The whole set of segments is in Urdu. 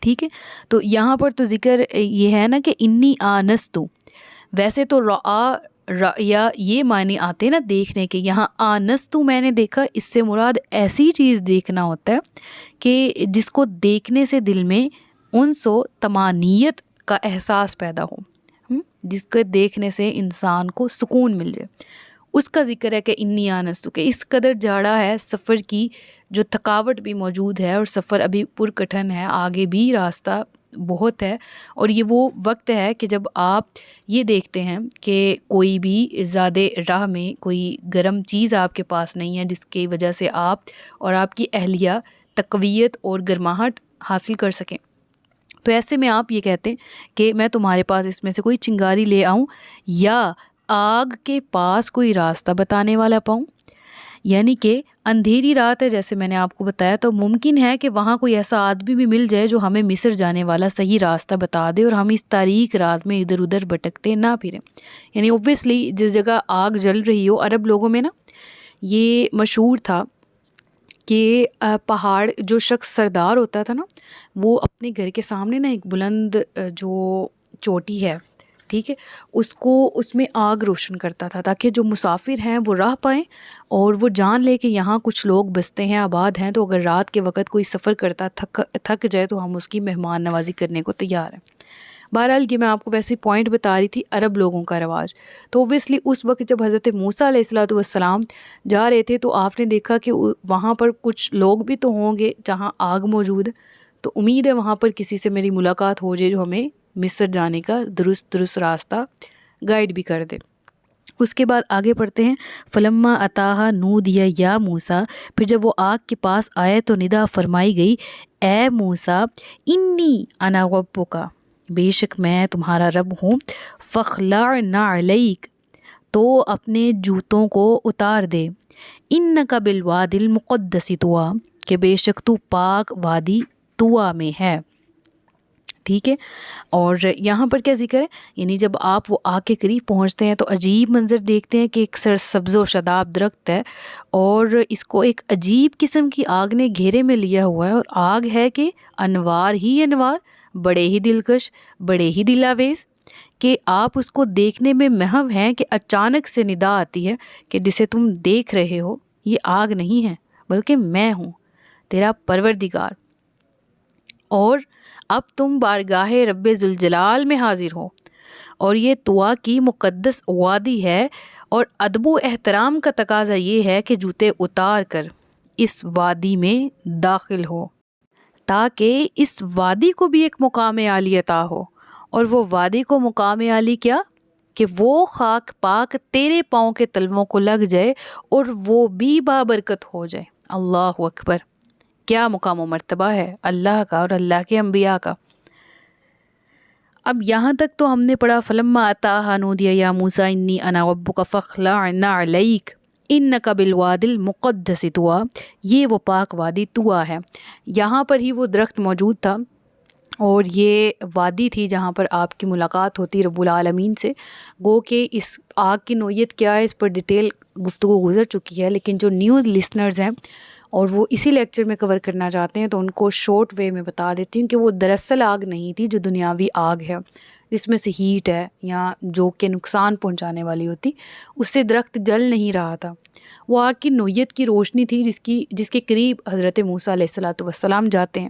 ٹھیک ہے، تو یہاں پر تو ذکر یہ ہے نا کہ انی آنستو، ویسے تو یا یہ معنی آتے ہیں نا دیکھنے کے، یہاں آنستو میں نے دیکھا، اس سے مراد ایسی چیز دیکھنا ہوتا ہے کہ جس کو دیکھنے سے دل میں انس و طمانینت کا احساس پیدا ہو، جس کو دیکھنے سے انسان کو سکون مل جائے، اس کا ذکر ہے کہ انی آنستو، کہ اس قدر جاڑا ہے، سفر کی جو تھکاوٹ بھی موجود ہے اور سفر ابھی پرکٹھن ہے، آگے بھی راستہ بہت ہے، اور یہ وہ وقت ہے کہ جب آپ یہ دیکھتے ہیں کہ کوئی بھی زیادہ راہ میں کوئی گرم چیز آپ کے پاس نہیں ہے جس کی وجہ سے آپ اور آپ کی اہلیہ تقویت اور گرماہٹ حاصل کر سکیں، تو ایسے میں آپ یہ کہتے ہیں کہ میں تمہارے پاس اس میں سے کوئی چنگاری لے آؤں یا آگ کے پاس کوئی راستہ بتانے والا پاؤں، یعنی کہ اندھیری رات ہے جیسے میں نے آپ کو بتایا، تو ممکن ہے کہ وہاں کوئی ایسا آدمی بھی مل جائے جو ہمیں مصر جانے والا صحیح راستہ بتا دے اور ہم اس تاریک رات میں ادھر ادھر بھٹکتے نہ پھریں۔ یعنی اوبویسلی جس جگہ آگ جل رہی ہو، عرب لوگوں میں نا یہ مشہور تھا کہ پہاڑ، جو شخص سردار ہوتا تھا نا، وہ اپنے گھر کے سامنے نا ایک بلند جو چوٹی ہے، ٹھیک ہے، اس میں آگ روشن کرتا تھا تاکہ جو مسافر ہیں وہ راہ پائیں اور وہ جان لے کہ یہاں کچھ لوگ بستے ہیں، آباد ہیں، تو اگر رات کے وقت کوئی سفر کرتا تھک جائے تو ہم اس کی مہمان نوازی کرنے کو تیار ہیں۔ بہرحال یہ میں آپ کو ویسے پوائنٹ بتا رہی تھی عرب لوگوں کا رواج۔ تو اوبویسلی اس وقت جب حضرت موسیٰ علیہ الصلوۃ والسلام جا رہے تھے تو آپ نے دیکھا کہ وہاں پر کچھ لوگ بھی تو ہوں گے جہاں آگ موجود ہے، تو امید ہے وہاں پر کسی سے میری ملاقات ہو جائے جو ہمیں مصر جانے کا درست راستہ گائیڈ بھی کر دے۔ اس کے بعد آگے پڑھتے ہیں، فلما اتاہا نودیا یا موسیٰ، پھر جب وہ آگ کے پاس آئے تو ندا فرمائی گئی، اے موسیٰ، انی انا ربک، بے شک میں تمہارا رب ہوں، فاخلع نعلیک، تو اپنے جوتوں کو اتار دے، انک بالوادی المقدس طویٰ، کہ بے شک تو پاک وادی طویٰ میں ہے، ٹھیک ہے۔ اور یہاں پر کیا ذکر ہے، یعنی جب آپ وہ آگ کے قریب پہنچتے ہیں تو عجیب منظر دیکھتے ہیں کہ ایک سرسبز و شاداب درخت ہے اور اس کو ایک عجیب قسم کی آگ نے گھیرے میں لیا ہوا ہے، اور آگ ہے کہ انوار ہی انوار، بڑے ہی دلکش، بڑے ہی دل آویز، کہ آپ اس کو دیکھنے میں محو ہیں کہ اچانک سے ندا آتی ہے کہ جسے تم دیکھ رہے ہو یہ آگ نہیں ہے بلکہ میں ہوں تیرا پروردگار، اور اب تم بارگاہ رب ذوالجلال میں حاضر ہو، اور یہ طویٰ کی مقدس وادی ہے، اور ادب و احترام کا تقاضا یہ ہے کہ جوتے اتار کر اس وادی میں داخل ہو تاکہ اس وادی کو بھی ایک مقام عالی عطا ہو، اور وہ وادی کو مقام عالی کیا کہ وہ خاک پاک تیرے پاؤں کے تلووں کو لگ جائے اور وہ بھی بابرکت ہو جائے۔ اللہ اکبر، کیا مقام و مرتبہ ہے اللہ کا اور اللہ کے انبیاء کا۔ اب یہاں تک تو ہم نے پڑھا فلما اتاہا نودیا یا موسیٰ انی انا ربک فاخلع نعلیک انک بالوادی المقدس طویٰ، یہ وہ پاک وادی طویٰ ہے، یہاں پر ہی وہ درخت موجود تھا اور یہ وادی تھی جہاں پر آپ کی ملاقات ہوتی رب العالمین سے۔ گو کہ اس آگ کی نوعیت کیا ہے اس پر ڈیٹیل گفتگو گزر چکی ہے، لیکن جو نیو لسنرز ہیں اور وہ اسی لیکچر میں کور کرنا چاہتے ہیں تو ان کو شارٹ وے میں بتا دیتی ہوں کہ وہ دراصل آگ نہیں تھی جو دنیاوی آگ ہے جس میں سے ہیٹ ہے یا جو کہ نقصان پہنچانے والی ہوتی، اس سے درخت جل نہیں رہا تھا، وہ آگ کی نوعیت کی روشنی تھی جس کے قریب حضرت موسیٰ علیہ الصلوۃ والسلام جاتے ہیں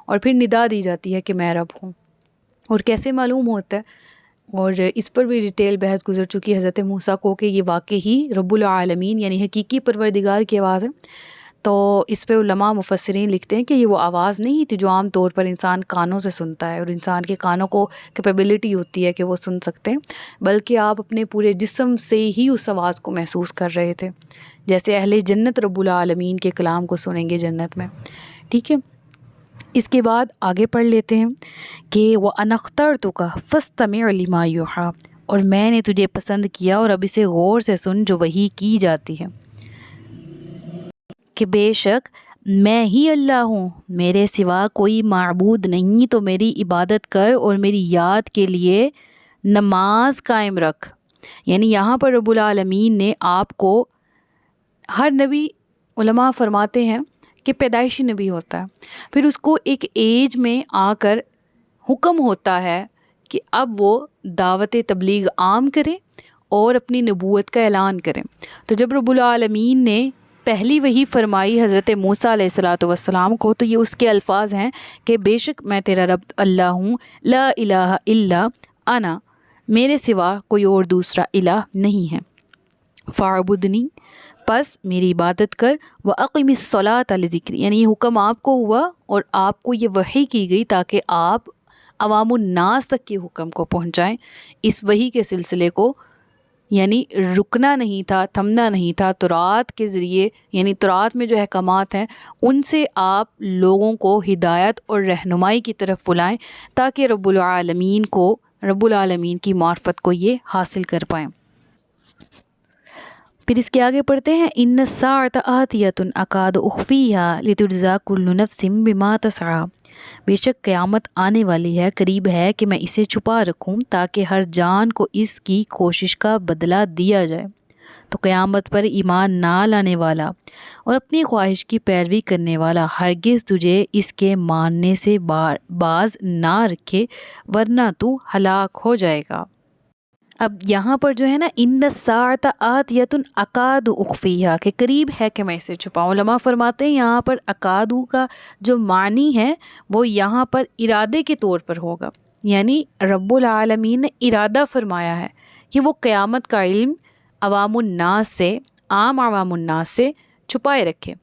اور پھر ندا دی جاتی ہے کہ میں رب ہوں۔ اور کیسے معلوم ہوتا ہے، اور اس پر بھی ڈیٹیل بحث گزر چکی ہے حضرت موسیٰ کو کہ یہ واقعی ہی رب العالمین یعنی حقیقی پروردگار کی آواز ہے، تو اس پہ علماء مفسرین لکھتے ہیں کہ یہ وہ آواز نہیں تھی جو عام طور پر انسان کانوں سے سنتا ہے، اور انسان کے کانوں کو کیپیبلٹی ہوتی ہے کہ وہ سن سکتے ہیں، بلکہ آپ اپنے پورے جسم سے ہی اس آواز کو محسوس کر رہے تھے، جیسے اہل جنت رب العالمین کے کلام کو سنیں گے جنت میں، ٹھیک ہے۔ اس کے بعد آگے پڑھ لیتے ہیں کہ وَأَنَا اخْتَرْتُكَ فَاسْتَمِعْ لِمَا يُوحَىٰ، اور میں نے تجھے پسند کیا اور اب اسے غور سے سن جو وحی کی جاتی ہے، کہ بے شک میں ہی اللہ ہوں، میرے سوا کوئی معبود نہیں، تو میری عبادت کر اور میری یاد کے لیے نماز قائم رکھ۔ یعنی یہاں پر رب العالمین نے آپ کو، ہر نبی، علماء فرماتے ہیں کہ پیدائشی نبی ہوتا ہے، پھر اس کو ایک ایج میں آ کر حکم ہوتا ہے کہ اب وہ دعوت تبلیغ عام کرے اور اپنی نبوت کا اعلان کریں۔ تو جب رب العالمین نے پہلی وحی فرمائی حضرت موسیٰ علیہ الصلوۃ والسلام کو، تو یہ اس کے الفاظ ہیں کہ بے شک میں تیرا رب اللہ ہوں، لا الہ الا انا، میرے سوا کوئی اور دوسرا الہ نہیں ہے، فاعبدنی، پس میری عبادت کر، وَأَقِمِ الصَّلَاةَ لِذِكْرِی، یعنی یہ حکم آپ کو ہوا اور آپ کو یہ وحی کی گئی تاکہ آپ عوام الناس تک کے حکم کو پہنچائیں۔ اس وحی کے سلسلے کو یعنی رکنا نہیں تھا، تھمنا نہیں تھا، تورات کے ذریعے، یعنی تورات میں جو احکامات ہیں ان سے آپ لوگوں کو ہدایت اور رہنمائی کی طرف بلائیں تاکہ رب العالمین کی معرفت کو یہ حاصل کر پائیں۔ پھر اس کے آگے پڑھتے ہیں ان الساعۃ آتیۃ اکاد اخفیہا لتجزی کل نفس بما تسعی، بے شک قیامت آنے والی ہے، قریب ہے کہ میں اسے چھپا رکھوں تاکہ ہر جان کو اس کی کوشش کا بدلہ دیا جائے۔ تو قیامت پر ایمان نہ لانے والا اور اپنی خواہش کی پیروی کرنے والا ہرگز تجھے اس کے ماننے سے باز نہ رکھے، ورنہ تو ہلاک ہو جائے گا۔ اب یہاں پر جو ہے نا ان الساعۃ آتیۃ اکاد اخفیہا، کہ قریب ہے کہ میں اسے چھپاؤں، علماء فرماتے ہیں یہاں پر اکادو کا جو معنی ہے وہ یہاں پر ارادے کے طور پر ہوگا، یعنی رب العالمین نے ارادہ فرمایا ہے کہ وہ قیامت کا علم عوام الناس سے، عام عوام الناس سے چھپائے رکھے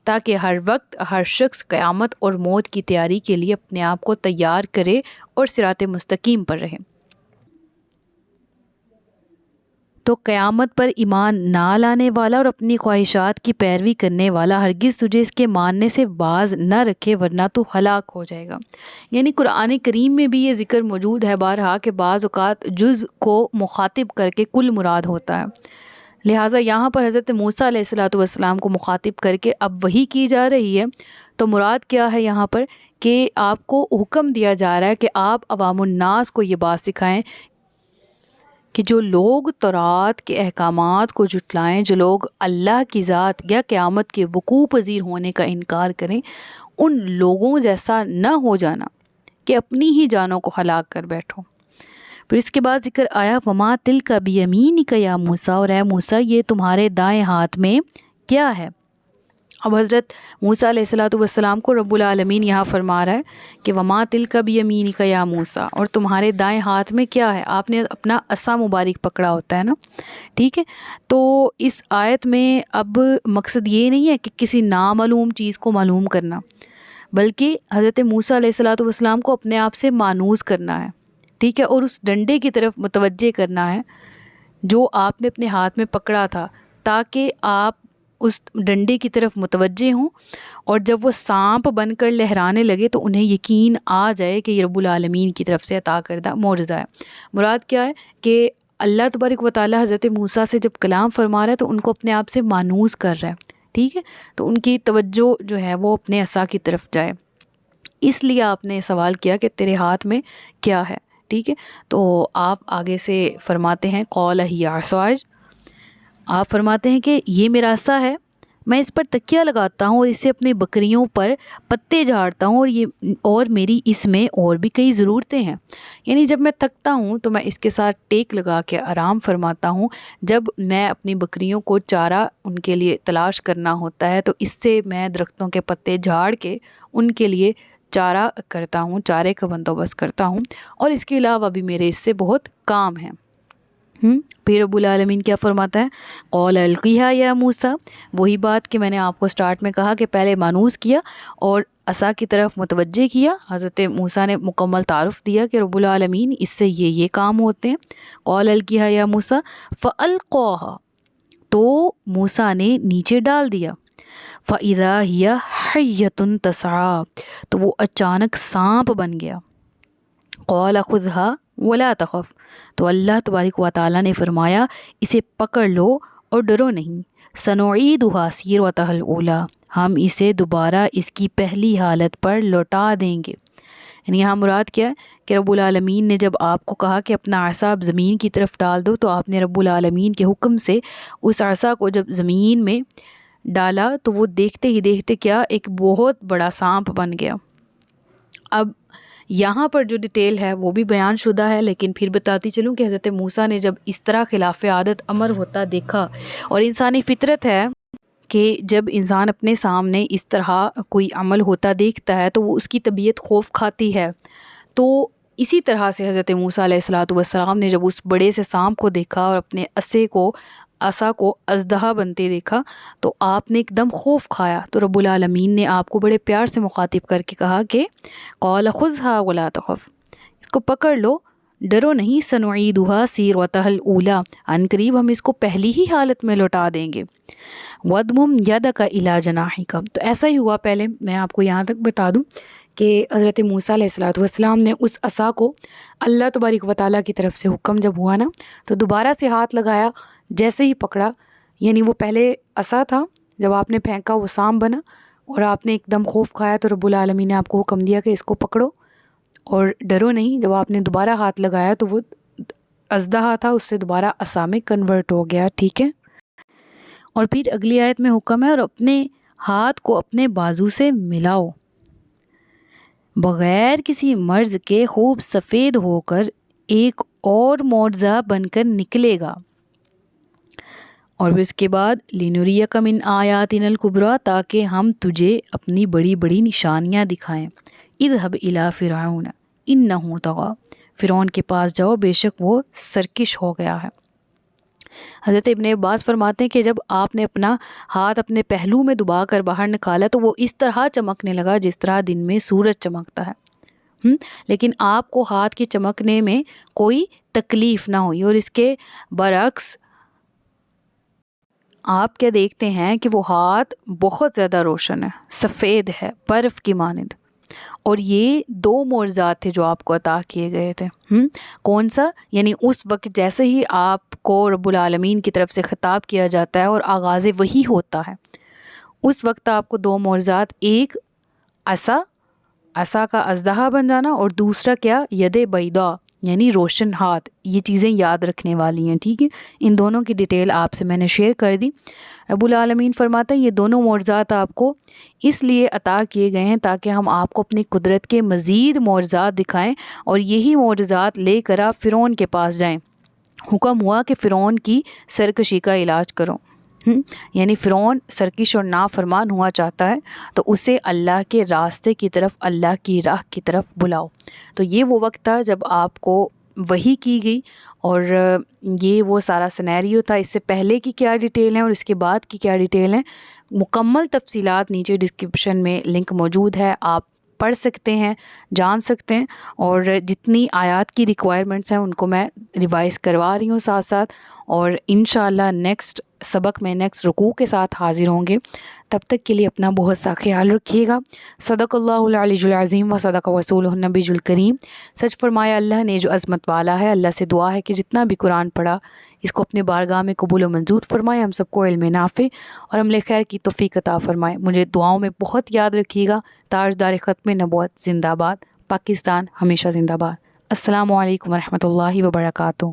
تاکہ ہر وقت ہر شخص قیامت اور موت کی تیاری کے لیے اپنے آپ کو تیار کرے اور صراط مستقیم پر رہے۔ تو قیامت پر ایمان نہ لانے والا اور اپنی خواہشات کی پیروی کرنے والا ہرگز تجھے اس کے ماننے سے باز نہ رکھے، ورنہ تو ہلاک ہو جائے گا۔ یعنی قرآن کریم میں بھی یہ ذکر موجود ہے بارہا کہ بعض اوقات جز کو مخاطب کر کے کل مراد ہوتا ہے، لہٰذا یہاں پر حضرت موسیٰ علیہ الصلوۃ والسلام کو مخاطب کر کے اب وحی کی جا رہی ہے، تو مراد کیا ہے یہاں پر کہ آپ کو حکم دیا جا رہا ہے کہ آپ عوام الناس کو یہ بات سکھائیں کہ جو لوگ تورات کے احکامات کو جھٹلائیں، جو لوگ اللہ کی ذات یا قیامت کے وقوع پذیر ہونے کا انکار کریں، ان لوگوں جیسا نہ ہو جانا کہ اپنی ہی جانوں کو ہلاک کر بیٹھو۔ پھر اس کے بعد ذکر آیا وما تلک بیمینک یا موسیٰ، اور اے موسیٰ یہ تمہارے دائیں ہاتھ میں کیا ہے؟ اب حضرت موسیٰ علیہ الصلوۃ والسلام کو رب العالمین یہاں فرما رہا ہے کہ وما تلک بیمینک یا موسیٰ، اور تمہارے دائیں ہاتھ میں کیا ہے؟ آپ نے اپنا عصا مبارک پکڑا ہوتا ہے نا، ٹھیک ہے؟ تو اس آیت میں اب مقصد یہ نہیں ہے کہ کسی نامعلوم چیز کو معلوم کرنا، بلکہ حضرت موسیٰ علیہ الصلوۃ والسلام کو اپنے آپ سے مانوس کرنا ہے، ٹھیک ہے، اور اس ڈنڈے کی طرف متوجہ کرنا ہے جو آپ نے اپنے ہاتھ میں پکڑا تھا، تاکہ آپ اس ڈنڈے کی طرف متوجہ ہوں، اور جب وہ سانپ بن کر لہرانے لگے تو انہیں یقین آ جائے کہ یہ رب العالمین کی طرف سے عطا کردہ معجزہ ہے۔ مراد کیا ہے کہ اللہ تبارک و تعالیٰ حضرت موسیٰ سے جب کلام فرما رہا ہے تو ان کو اپنے آپ سے مانوس کر رہا ہے، ٹھیک ہے، تو ان کی توجہ جو ہے وہ اپنے عصا کی طرف جائے، اس لیے آپ نے سوال کیا کہ تیرے ہاتھ میں کیا ہے، ٹھیک ہے۔ تو آپ آگے سے فرماتے ہیں قال ہی عصای، آپ فرماتے ہیں کہ یہ میرا عصا ہے، میں اس پر تکیہ لگاتا ہوں اور اسے اپنے بکریوں پر پتے جھاڑتا ہوں، اور میری اس میں اور بھی کئی ضرورتیں ہیں، یعنی جب میں تھکتا ہوں تو میں اس کے ساتھ ٹیک لگا کے آرام فرماتا ہوں، جب میں اپنی بکریوں کو چارہ ان کے لیے تلاش کرنا ہوتا ہے تو اس سے میں درختوں کے پتے جھاڑ کے ان کے لیے چارہ کرتا ہوں، چارے کا بندوبست کرتا ہوں، اور اس کے علاوہ بھی میرے اس سے بہت کام ہیں۔ پھر رب العالمین کیا فرماتا ہے؟ قول القیہا یا موسیٰ، وہی بات کہ میں نے آپ کو سٹارٹ میں کہا کہ پہلے مانوس کیا اور عصا کی طرف متوجہ کیا، حضرت موسیٰ نے مکمل تعارف دیا کہ رب العالمین اس سے یہ کام ہوتے ہیں۔ قول القیہا یا موسیٰ فالقاہا، تو موسیٰ نے نیچے ڈال دیا، فاذا ہی حیۃ تسعی، تو وہ اچانک سانپ بن گیا۔ قال خذھا ولا تخف، تو اللہ تبارک و تعالیٰ نے فرمایا اسے پکڑ لو اور ڈرو نہیں، سنعیدھا سیرتھا الاولی، ہم اسے دوبارہ اس کی پہلی حالت پر لوٹا دیں گے۔ یعنی یہاں مراد کیا ہے کہ رب العالمین نے جب آپ کو کہا کہ اپنا عصا آپ زمین کی طرف ڈال دو، تو آپ نے رب العالمین کے حکم سے اس عصا کو جب زمین میں ڈالا تو وہ دیکھتے ہی دیکھتے کیا ایک بہت بڑا سانپ بن گیا۔ اب یہاں پر جو ڈیٹیل ہے وہ بھی بیان شدہ ہے، لیکن پھر بتاتی چلوں کہ حضرت موسیٰ نے جب اس طرح خلاف عادت امر ہوتا دیکھا، اور انسانی فطرت ہے کہ جب انسان اپنے سامنے اس طرح کوئی عمل ہوتا دیکھتا ہے تو وہ اس کی طبیعت خوف کھاتی ہے، تو اسی طرح سے حضرت موسیٰ علیہ السلام نے جب اس بڑے سے سانپ کو دیکھا اور اپنے عصا کو اژدہا بنتے دیکھا تو آپ نے ایک دم خوف کھایا، تو رب العالمین نے آپ کو بڑے پیار سے مخاطب کر کے کہا کہ قال خذھا ولا تخف، اس کو پکڑ لو، ڈرو نہیں، سنعیدھا سیرتھا الاولی، ان قریب ہم اس کو پہلی ہی حالت میں لوٹا دیں گے، وَاضْمُمْ يَدَكَ إِلَىٰ جَنَاحِكَ۔ تو ایسا ہی ہوا، پہلے میں آپ کو یہاں تک بتا دوں کہ حضرت موسیٰ علیہ السلام نے اس عصا کو اللہ تبارک و تعالیٰ کی طرف سے حکم جب ہوا نا تو دوبارہ سے ہاتھ لگایا، جیسے ہی پکڑا، یعنی وہ پہلے عصا تھا، جب آپ نے پھینکا وہ سانپ بنا اور آپ نے ایک دم خوف کھایا، تو رب العالمین نے آپ کو حکم دیا کہ اس کو پکڑو اور ڈرو نہیں۔ جب آپ نے دوبارہ ہاتھ لگایا تو وہ اژدہا تھا، اس سے دوبارہ عصا میں کنورٹ ہو گیا، ٹھیک ہے۔ اور پھر اگلی آیت میں حکم ہے، اور اپنے ہاتھ کو اپنے بازو سے ملاؤ، بغیر کسی مرض کے خوب سفید ہو کر ایک اور معجزہ بن کر نکلے گا، اور پھر اس کے بعد لِنُرِيَكَ مِنْ آيَاتِنَا الْكُبْرَى، تاکہ ہم تجھے اپنی بڑی بڑی نشانیاں دکھائیں۔ اذهب إلى فرعون إنه طغى، فرعون کے پاس جاؤ، بے شک وہ سرکش ہو گیا ہے۔ حضرت ابن عباس فرماتے ہیں کہ جب آپ نے اپنا ہاتھ اپنے پہلو میں دبا کر باہر نکالا تو وہ اس طرح چمکنے لگا جس طرح دن میں سورج چمکتا ہے، لیکن آپ کو ہاتھ کے چمکنے میں کوئی تکلیف نہ ہوئی، اور اس کے برعکس آپ کیا دیکھتے ہیں کہ وہ ہاتھ بہت زیادہ روشن ہے، سفید ہے، برف کی مانند۔ اور یہ 2 معجزات تھے جو آپ کو عطا کیے گئے تھے۔ کون سا؟ یعنی اس وقت جیسے ہی آپ کو رب العالمین کی طرف سے خطاب کیا جاتا ہے اور آغاز وحی ہوتا ہے، اس وقت آپ کو 2 معجزات، ایک عصا کا اژدہا بن جانا، اور دوسرا کیا؟ ید بیضاء، یعنی روشن ہاتھ۔ یہ چیزیں یاد رکھنے والی ہیں، ٹھیک ہے۔ ان دونوں کی ڈیٹیل آپ سے میں نے شیئر کر دی۔ رب العالمین فرماتا ہے یہ دونوں معجزات آپ کو اس لیے عطا کیے گئے ہیں تاکہ ہم آپ کو اپنی قدرت کے مزید معجزات دکھائیں، اور یہی معجزات لے کر آپ فرعون کے پاس جائیں۔ حکم ہوا کہ فرعون کی سرکشی کا علاج کرو، یعنی فرعون سرکش اور نافرمان ہوا چاہتا ہے تو اسے اللہ کے راستے کی طرف، اللہ کی راہ کی طرف بلاؤ۔ تو یہ وہ وقت تھا جب آپ کو وحی کی گئی، اور یہ وہ سارا سینیریو تھا۔ اس سے پہلے کی کیا ڈیٹیل ہیں اور اس کے بعد کی کیا ڈیٹیل ہیں، مکمل تفصیلات نیچے ڈسکرپشن میں لنک موجود ہے، آپ پڑھ سکتے ہیں، جان سکتے ہیں، اور جتنی آیات کی ریکوائرمنٹس ہیں ان کو میں ریوائز کروا رہی ہوں ساتھ ساتھ، اور انشاءاللہ نیکسٹ سبق میں نیکسٹ رکوع کے ساتھ حاضر ہوں گے۔ تب تک کے لیے اپنا بہت سا خیال رکھیے گا۔ صدق اللہ العلی العظیم و صدق رسولہ النبی الکریم۔ سچ فرمایا اللہ نے جو عظمت والا ہے۔ اللہ سے دعا ہے کہ جتنا بھی قرآن پڑھا اس کو اپنے بارگاہ میں قبول و منظور فرمائے، ہم سب کو علم نافع اور عمل خیر کی توفیق عطا فرمائے۔ مجھے دعاؤں میں بہت یاد رکھیے گا۔ تاجدار ختم نبوت زندہ باد، پاکستان ہمیشہ زندہ باد۔ السلام علیکم ورحمۃ اللہ وبرکاتہ۔